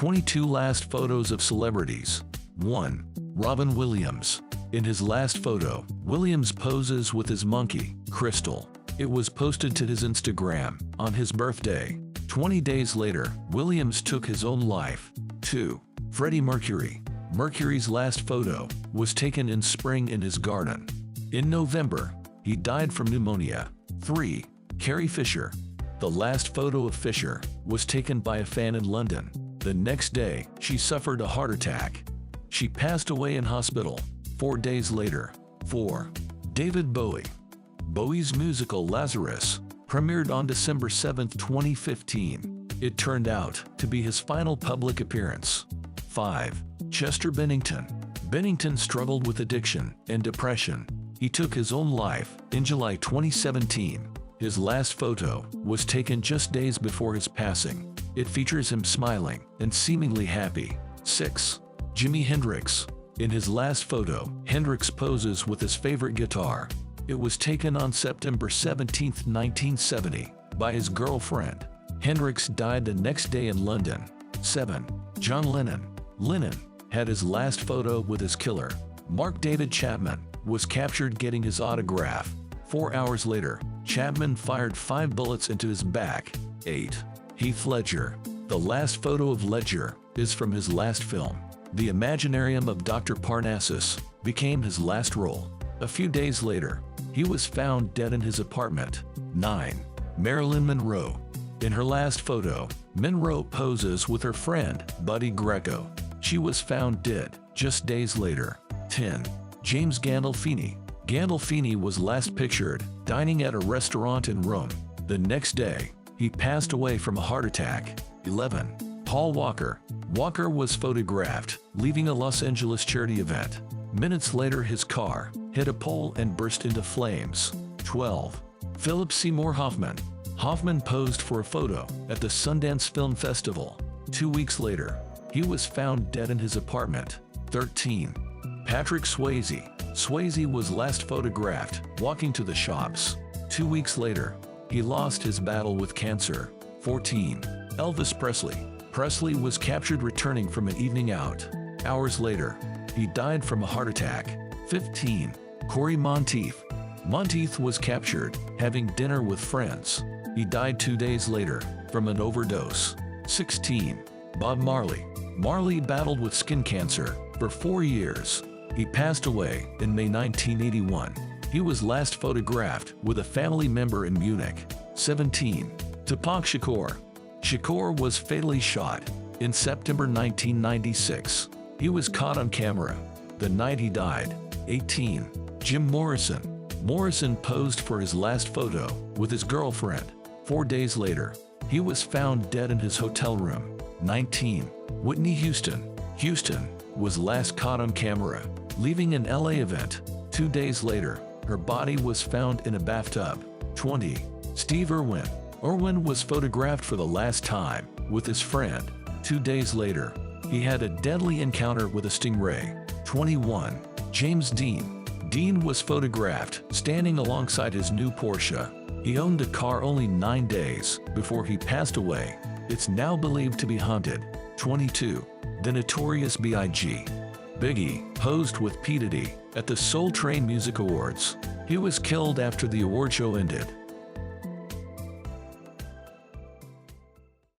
22 last photos of celebrities. 1. Robin Williams. In his last photo, Williams poses with his monkey, Crystal. It was posted to his Instagram on his birthday. 20 days later, Williams took his own life. 2. Freddie Mercury. Mercury's last photo was taken in spring in his garden. In November, he died from pneumonia. 3. Carrie Fisher. The last photo of Fisher was taken by a fan in London. The next day, she suffered a heart attack. She passed away in hospital 4 days later. 4. David Bowie. Bowie's musical Lazarus premiered on December 7, 2015. It turned out to be his final public appearance. 5. Chester Bennington. Bennington struggled with addiction and depression. He took his own life in July 2017. His last photo was taken just days before his passing. It features him smiling and seemingly happy. 6. Jimi Hendrix. In his last photo, Hendrix poses with his favorite guitar. It was taken on September 17, 1970, by his girlfriend. Hendrix died the next day in London. 7. John Lennon. Lennon had his last photo with his killer. Mark David Chapman was captured getting his autograph. 4 hours later, Chapman fired 5 bullets into his back. 8. Heath Ledger. The last photo of Ledger is from his last film. The Imaginarium of Dr. Parnassus became his last role. A few days later, he was found dead in his apartment. 9. Marilyn Monroe. In her last photo, Monroe poses with her friend, Buddy Greco. She was found dead just days later. 10. James Gandolfini. Gandolfini was last pictured dining at a restaurant in Rome. The next day, he passed away from a heart attack. 11. Paul Walker. Walker was photographed leaving a Los Angeles charity event. Minutes later, his car hit a pole and burst into flames. 12. Philip Seymour Hoffman. Hoffman posed for a photo at the Sundance Film Festival. 2 weeks later, he was found dead in his apartment. 13. Patrick Swayze. Swayze was last photographed walking to the shops. 2 weeks later, he lost his battle with cancer. 14. Elvis Presley. Presley was captured returning from an evening out. Hours later, he died from a heart attack. 15. Corey Monteith. Monteith was captured having dinner with friends. He died 2 days later from an overdose. 16. Bob Marley. Marley battled with skin cancer for 4 years. He passed away in May 1981. He was last photographed with a family member in Munich. 17. Tupac Shakur. Shakur was fatally shot in September 1996. He was caught on camera the night he died. 18. Jim Morrison. Morrison posed for his last photo with his girlfriend. 4 days later, he was found dead in his hotel room. 19. Whitney Houston. Houston was last caught on camera leaving an LA event. 2 days later, her body was found in a bathtub. 20. Steve Irwin. Irwin was photographed for the last time with his friend. 2 days later, he had a deadly encounter with a stingray. 21. James Dean. Dean was photographed standing alongside his new Porsche. He owned the car only 9 days before he passed away. It's now believed to be haunted. 22. The notorious B.I.G. Biggie posed with P. Diddy at the Soul Train Music Awards. He was killed after the award show ended.